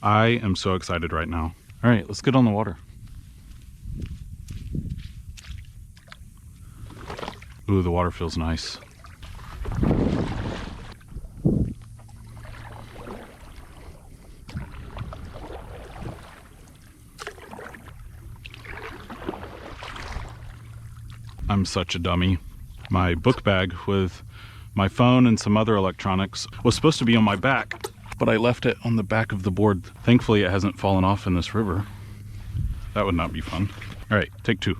I am so excited right now. All right, let's get on the water. Ooh, the water feels nice. I'm such a dummy. My book bag with my phone and some other electronics was supposed to be on my back, but I left it on the back of the board. Thankfully, it hasn't fallen off in this river. That would not be fun. All right, take two.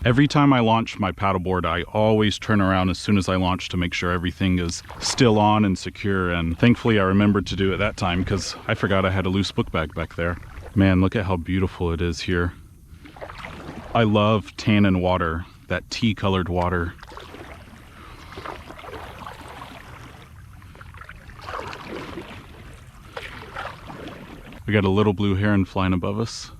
Every time I launch my paddleboard, I always turn around as soon as I launch to make sure everything is still on and secure. And thankfully, I remembered to do it that time because I forgot I had a loose book bag back there. Man, look at how beautiful it is here. I love tannin water, that tea-colored water. We got a little blue heron flying above us,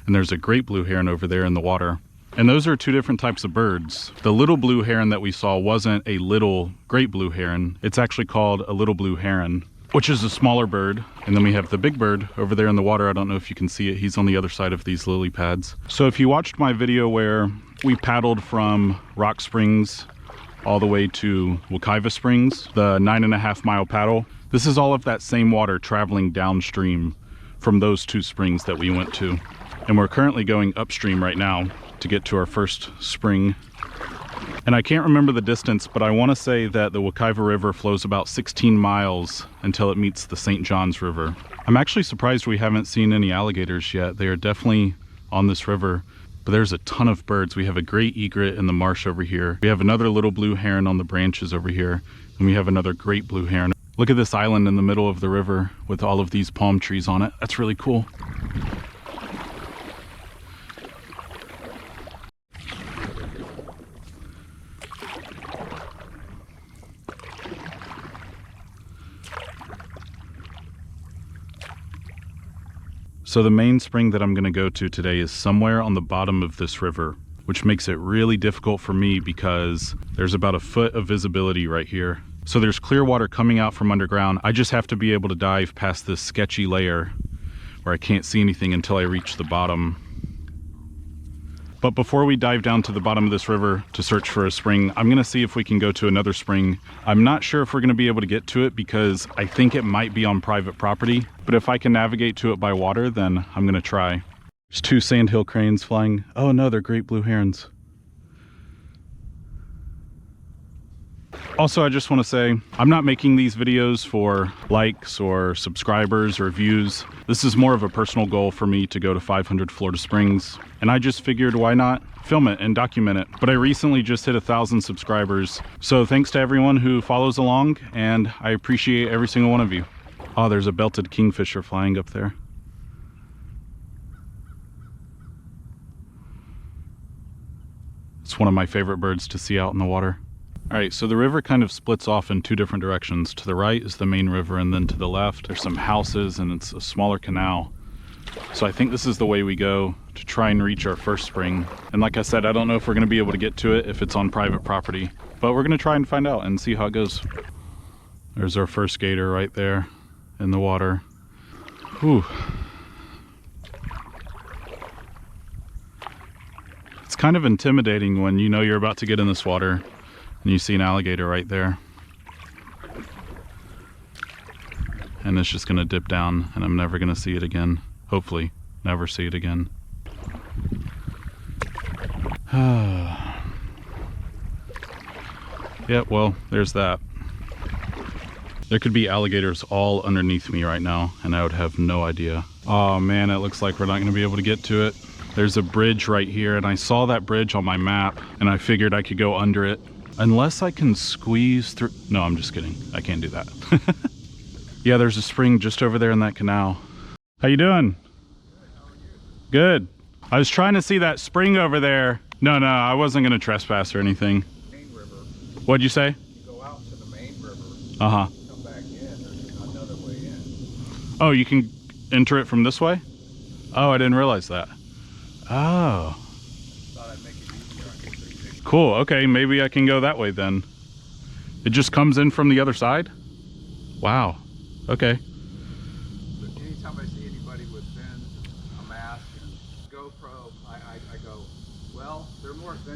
and there's a great blue heron over there in the water. And those are two different types of birds. The little blue heron that we saw wasn't a little great blue heron. It's actually called a little blue heron, which is a smaller bird. And then we have the big bird over there in the water. I don't know if you can see it. He's on the other side of these lily pads. So if you watched my video where we paddled from Rock Springs all the way to Wekiva Springs, the 9.5 mile paddle, this is all of that same water traveling downstream from those two springs that we went to. And we're currently going upstream right now to get to our first spring. And I can't remember the distance, but I want to say that the Wekiva River flows about 16 miles until it meets the St. Johns River. I'm actually surprised we haven't seen any alligators yet. They are definitely on this river, but there's a ton of birds. We have a great egret in the marsh over here. We have another little blue heron on the branches over here, and we have another great blue heron. Look at this island in the middle of the river with all of these palm trees on it. That's really cool. So the main spring that I'm going to go to today is somewhere on the bottom of this river, which makes it really difficult for me because there's about a foot of visibility right here. So there's clear water coming out from underground. I just have to be able to dive past this sketchy layer where I can't see anything until I reach the bottom. But before we dive down to the bottom of this river to search for a spring, I'm gonna see if we can go to another spring. I'm not sure if we're gonna be able to get to it because I think it might be on private property, but if I can navigate to it by water, then I'm gonna try. There's two sandhill cranes flying. Oh no, they're great blue herons. Also, I just want to say, I'm not making these videos for likes or subscribers or views. This is more of a personal goal for me to go to 500 Florida Springs. And I just figured, why not film it and document it? But I recently just hit 1,000 subscribers. So thanks to everyone who follows along, and I appreciate every single one of you. Oh, there's a belted kingfisher flying up there. It's one of my favorite birds to see out in the water. All right, so the river kind of splits off in two different directions. To the right is the main river, and then to the left, there's some houses and it's a smaller canal. So I think this is the way we go to try and reach our first spring. And like I said, I don't know if we're gonna be able to get to it if it's on private property, but we're gonna try and find out and see how it goes. There's our first gator right there in the water. Whew. It's kind of intimidating when you know you're about to get in this water and you see an alligator right there. And it's just gonna dip down and I'm never gonna see it again. Hopefully, never see it again. Yeah, well, there's that. There could be alligators all underneath me right now and I would have no idea. Oh man, it looks like we're not gonna be able to get to it. There's a bridge right here and I saw that bridge on my map and I figured I could go under it. Unless I can squeeze through. No, I'm just kidding. I can't do that. Yeah, there's a spring just over there in that canal. How you doing? Good, how are you? Good. I was trying to see that spring over there. No, I wasn't gonna trespass or anything. Main river. What'd you say? You go out to the main river. Uh-huh. Come back in. There's another way in. Oh, you can enter it from this way? Oh, I didn't realize that. Oh. Thought I'd make it easier on you. Cool, okay, maybe I can go that way then. It just comes in from the other side? Wow, okay.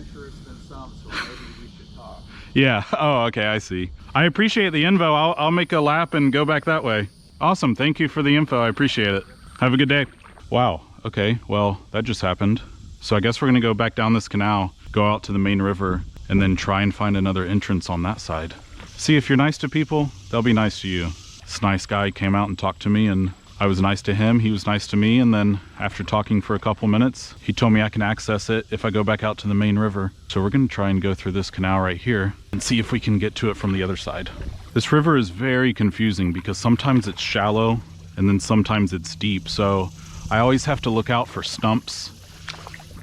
adventurous than some, so maybe we should talk. Yeah. Oh, okay. I see. I appreciate the info. I'll make a lap and go back that way. Awesome. Thank you for the info. I appreciate it. Have a good day. Wow. Okay. Well, that just happened. So I guess we're going to go back down this canal, go out to the main river, and then try and find another entrance on that side. See, if you're nice to people, they'll be nice to you. This nice guy came out and talked to me, and I was nice to him, he was nice to me, and then after talking for a couple minutes, he told me I can access it if I go back out to the main river. So we're gonna try and go through this canal right here and see if we can get to it from the other side. This river is very confusing because sometimes it's shallow and then sometimes it's deep. So I always have to look out for stumps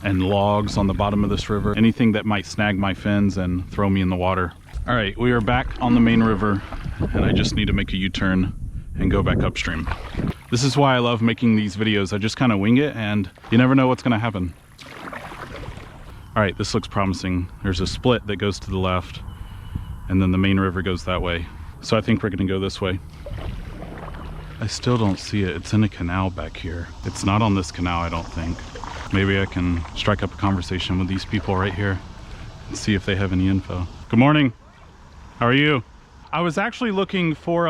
and logs on the bottom of this river, anything that might snag my fins and throw me in the water. All right, we are back on the main river and I just need to make a U-turn and go back upstream. This is why I love making these videos. I just kind of wing it and you never know what's gonna happen. All right, this looks promising. There's a split that goes to the left and then the main river goes that way. So I think we're gonna go this way. I still don't see it. It's in a canal back here. It's not on this canal, I don't think. Maybe I can strike up a conversation with these people right here and see if they have any info. Good morning. How are you? I was actually looking for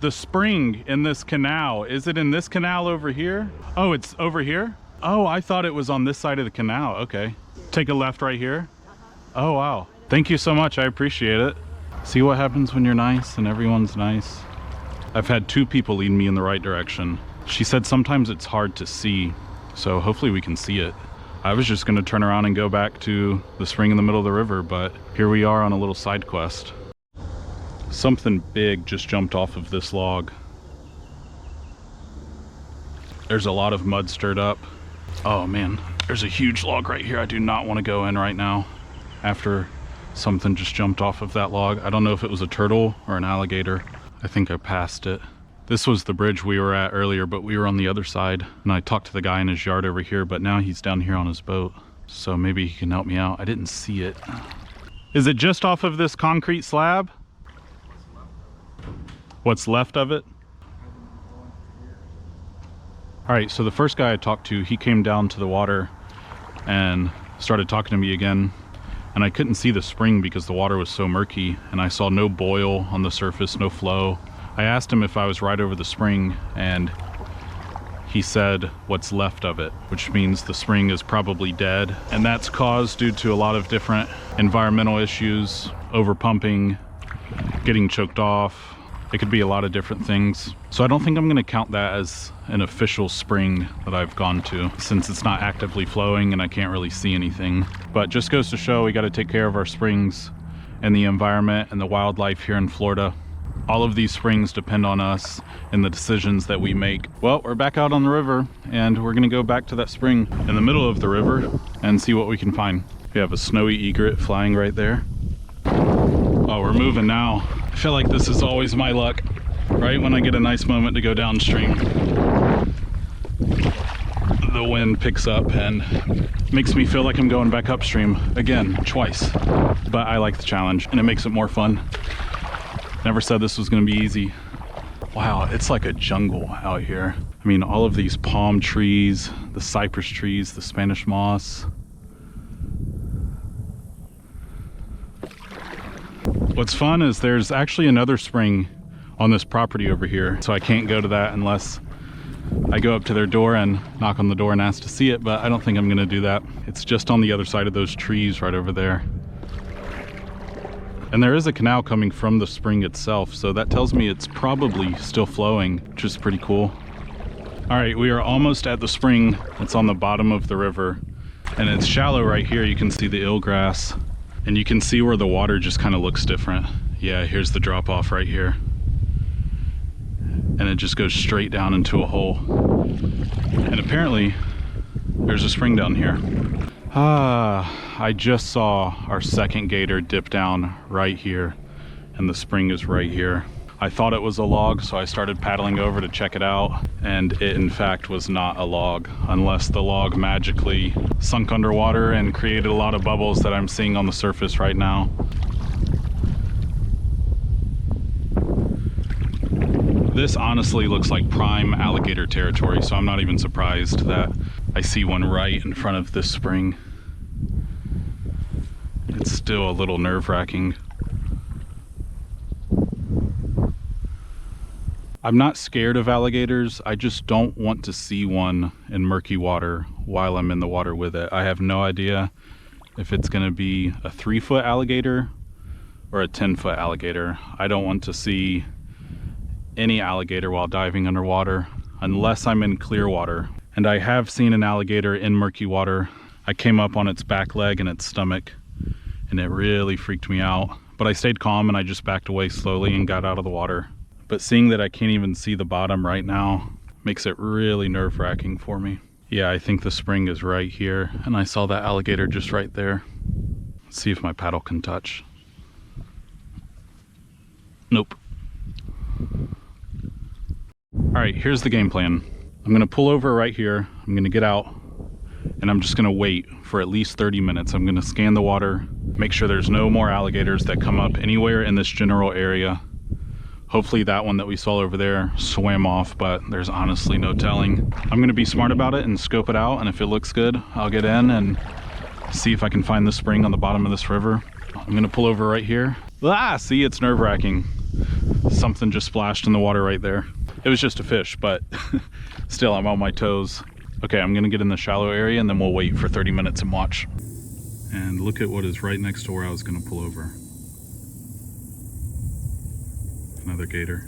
the spring in this canal. Is it in this canal over here? Oh, it's over here? Oh, I thought it was on this side of the canal. Okay. Take a left right here. Oh, wow. Thank you so much. I appreciate it. See what happens when you're nice and everyone's nice. I've had 2 people lead me in the right direction. She said sometimes it's hard to see, so hopefully we can see it. I was just gonna turn around and go back to the spring in the middle of the river, but here we are on a little side quest. Something big just jumped off of this log. There's a lot of mud stirred up. Oh man, there's a huge log right here. I do not want to go in right now after something just jumped off of that log. I don't know if it was a turtle or an alligator. I think I passed it. This was the bridge we were at earlier, but we were on the other side. And I talked to the guy in his yard over here, but now he's down here on his boat. So maybe he can help me out. I didn't see it. Is it just off of this concrete slab? What's left of it? All right, so the first guy I talked to, he came down to the water and started talking to me again. And I couldn't see the spring because the water was so murky, and I saw no boil on the surface, no flow. I asked him if I was right over the spring, and he said what's left of it, which means the spring is probably dead. And that's caused due to a lot of different environmental issues, overpumping, getting choked off. It could be a lot of different things. So I don't think I'm gonna count that as an official spring that I've gone to, since it's not actively flowing and I can't really see anything. But just goes to show we gotta take care of our springs and the environment and the wildlife here in Florida. All of these springs depend on us and the decisions that we make. Well, we're back out on the river and we're gonna go back to that spring in the middle of the river and see what we can find. We have a snowy egret flying right there. Oh, we're moving now. I feel like this is always my luck, right when I get a nice moment to go downstream. The wind picks up and makes me feel like I'm going back upstream again, twice. But I like the challenge and it makes it more fun. Never said this was gonna be easy. Wow, it's like a jungle out here. I mean, all of these palm trees, the cypress trees, the Spanish moss. What's fun is there's actually another spring on this property over here, so I can't go to that unless I go up to their door and knock on the door and ask to see it, but I don't think I'm gonna do that. It's just on the other side of those trees right over there. And there is a canal coming from the spring itself, so that tells me it's probably still flowing, which is pretty cool. All right, we are almost at the spring. It's on the bottom of the river, and it's shallow right here. You can see the eelgrass. And you can see where the water just kind of looks different. Yeah, here's the drop off right here. And it just goes straight down into a hole. And apparently there's a spring down here. I just saw our second gator dip down right here, and the spring is right here. I thought it was a log, so I started paddling over to check it out, and it in fact was not a log, unless the log magically sunk underwater and created a lot of bubbles that I'm seeing on the surface right now. This honestly looks like prime alligator territory, so I'm not even surprised that I see one right in front of this spring. it's still a little nerve-wracking. I'm not scared of alligators, I just don't want to see one in murky water while I'm in the water with it. I have no idea if it's gonna be a 3-foot alligator or a 10-foot alligator. I don't want to see any alligator while diving underwater unless I'm in clear water. And I have seen an alligator in murky water. I came up on its back leg and its stomach, and it really freaked me out. But I stayed calm and I just backed away slowly and got out of the water. But seeing that I can't even see the bottom right now makes it really nerve-wracking for me. Yeah, I think the spring is right here, and I saw that alligator just right there. Let's see if my paddle can touch. Nope. All right, here's the game plan. I'm gonna pull over right here. I'm gonna get out, and I'm just gonna wait for at least 30 minutes. I'm gonna scan the water, make sure there's no more alligators that come up anywhere in this general area. Hopefully that one that we saw over there swam off, but there's honestly no telling. I'm gonna be smart about it and scope it out, and if it looks good, I'll get in and see if I can find the spring on the bottom of this river. I'm gonna pull over right here. Ah, see, it's nerve-wracking. Something just splashed in the water right there. It was just a fish, but still, I'm on my toes. Okay, I'm gonna get in the shallow area and then we'll wait for 30 minutes and watch. And look at what is right next to where I was gonna pull over. Another gator.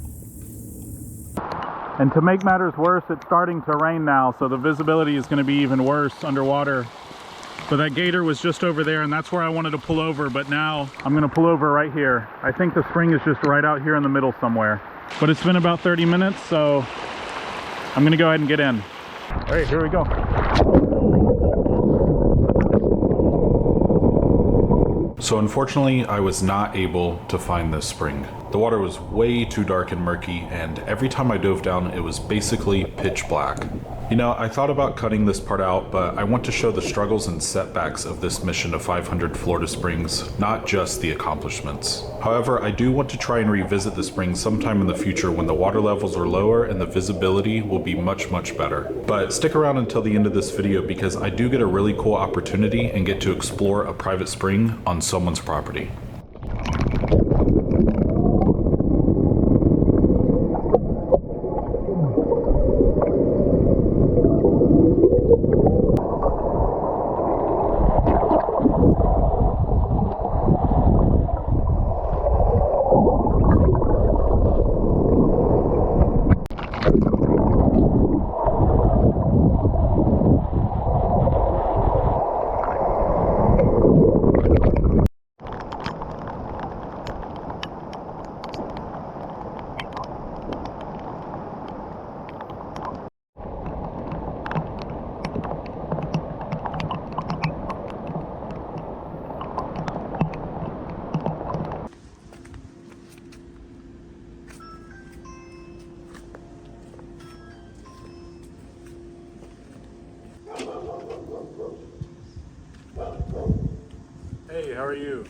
And to make matters worse, it's starting to rain now, so the visibility is going to be even worse underwater. But that gator was just over there, and that's where I wanted to pull over, but now I'm going to pull over right here. I think the spring is just right out here in the middle somewhere. But it's been about 30 minutes, so I'm going to go ahead and get in. All right, here we go. So unfortunately, I was not able to find this spring. The water was way too dark and murky, and every time I dove down, it was basically pitch black. You know, I thought about cutting this part out, but I want to show the struggles and setbacks of this mission to 500 Florida Springs, not just the accomplishments. However, I do want to try and revisit the spring sometime in the future when the water levels are lower and the visibility will be much, much better. But stick around until the end of this video because I do get a really cool opportunity and get to explore a private spring on someone's property. Hey, how are you?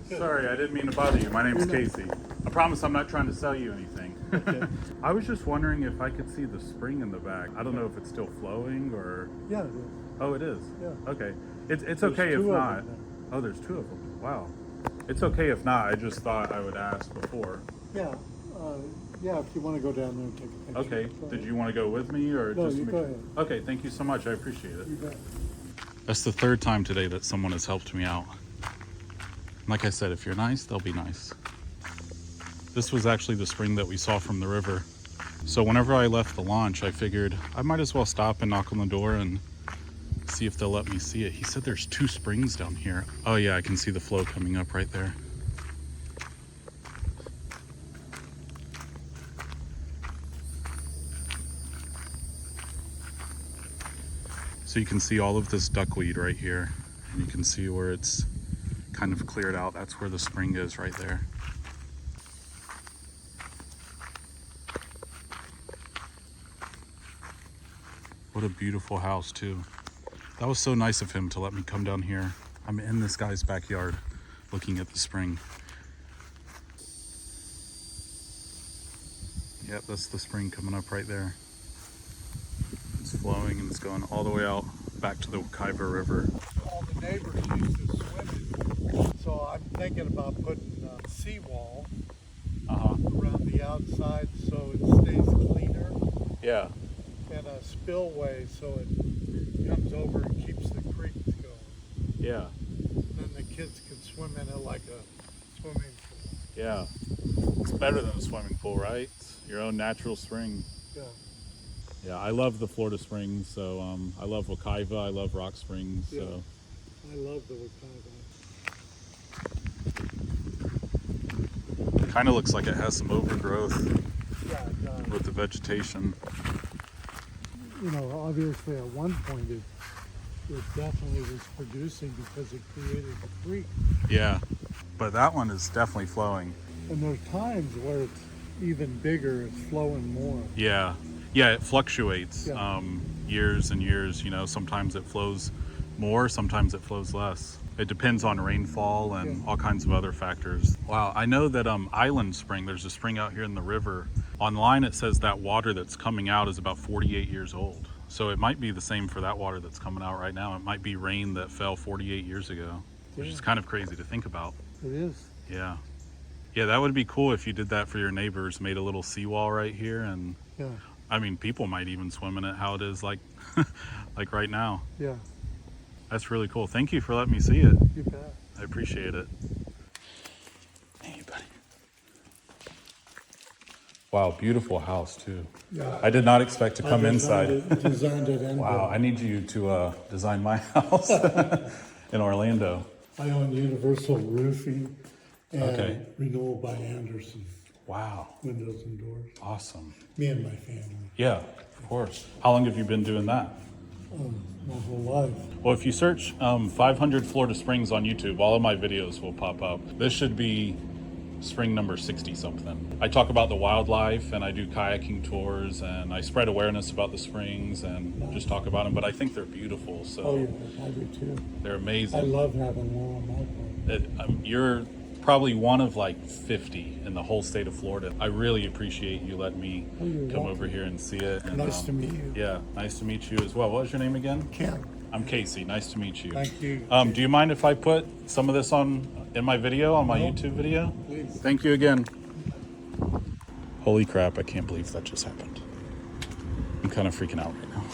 Sorry, I didn't mean to bother you. My name's Casey. I promise I'm not trying to sell you anything. Okay. I was just wondering if I could see the spring in the back. I don't know if it's still flowing or... Yeah, it is. Oh, it is? Yeah. Okay. It's okay if not. Oh, there's two of them. Wow. It's okay if not. I just thought I would ask before. Yeah. Yeah, if you want to go down there and take a picture. Okay. Did you want to go with me or No, just... you go ahead. Okay, thank you so much. I appreciate it. You bet. That's the third time today that someone has helped me out. Like I said, if you're nice, they'll be nice. This was actually the spring that we saw from the river. So whenever I left the launch, I figured I might as well stop and knock on the door and see if they'll let me see it. He said there's 2 springs down here. Oh yeah, I can see the flow coming up right there. So you can see all of this duckweed right here, and you can see where it's kind of cleared out. That's where the spring is right there. What a beautiful house too. That was so nice of him to let me come down here. I'm in this guy's backyard looking at the spring. Yep, that's the spring coming up right there. It's flowing and it's going all the way out back to the Wekiva River. all the neighbors used to swim in. So I'm thinking about putting a seawall around the outside so it stays cleaner. Yeah. And a spillway so it comes over and keeps the creeks going. Yeah. Then the kids can swim in it like a swimming pool. Yeah. It's better than a swimming pool, right? It's your own natural spring. Yeah. Yeah, I love the Florida Springs, so I love Wekiva, I love Rock Springs, Yeah. so. I love the Wekiva. Kind of looks like it has some overgrowth Yeah, it does. with the vegetation. You know, obviously at one point it definitely was producing because it created a creek. Yeah, but that one is definitely flowing. And there's times where it's even bigger, it's flowing more. Yeah, yeah, it fluctuates Yeah. years and years, you know, sometimes it flows more, sometimes it flows less. It depends on rainfall and all kinds of other factors. Wow, I know that Island Spring, there's a spring out here in the river. Online it says that water that's coming out is about 48 years old. So it might be the same for that water that's coming out right now. It might be rain that fell 48 years ago, which is kind of crazy to think about. It is. Yeah. Yeah, that would be cool if you did that for your neighbors, made a little seawall right here. And Yeah. I mean, people might even swim in it how it is like, like right now. Yeah. That's really cool. Thank you for letting me see it. You bet. I appreciate it. Hey, buddy. Wow, beautiful house too. Yeah. I did not expect to come inside. Designed it in. Wow, I need you to design my house in Orlando. I own Universal Roofing and Okay. Renewal by Anderson. Wow, Windows and doors. awesome. Me and my family. Yeah, of course. How long have you been doing that? My whole life. Well, if you search 500 Florida Springs on YouTube, all of my videos will pop up. This should be spring number 60 something. I talk about the wildlife and I do kayaking tours and I spread awareness about the springs and just talk about them, but I think they're beautiful. So Oh yeah, I do too. they're I amazing. love having one on my property. You're probably one of like 50 in the whole state of Florida. I really appreciate you letting me you're come welcome. over here and see it. And, Nice to meet you. Yeah, nice to meet you as well. What was your name again? Ken. I'm Casey. Nice to meet you. Thank you. Do you mind if I put some of this in my video, on my No. YouTube video? Please. Thank you again. Holy crap, I can't believe that just happened. I'm kind of freaking out right now.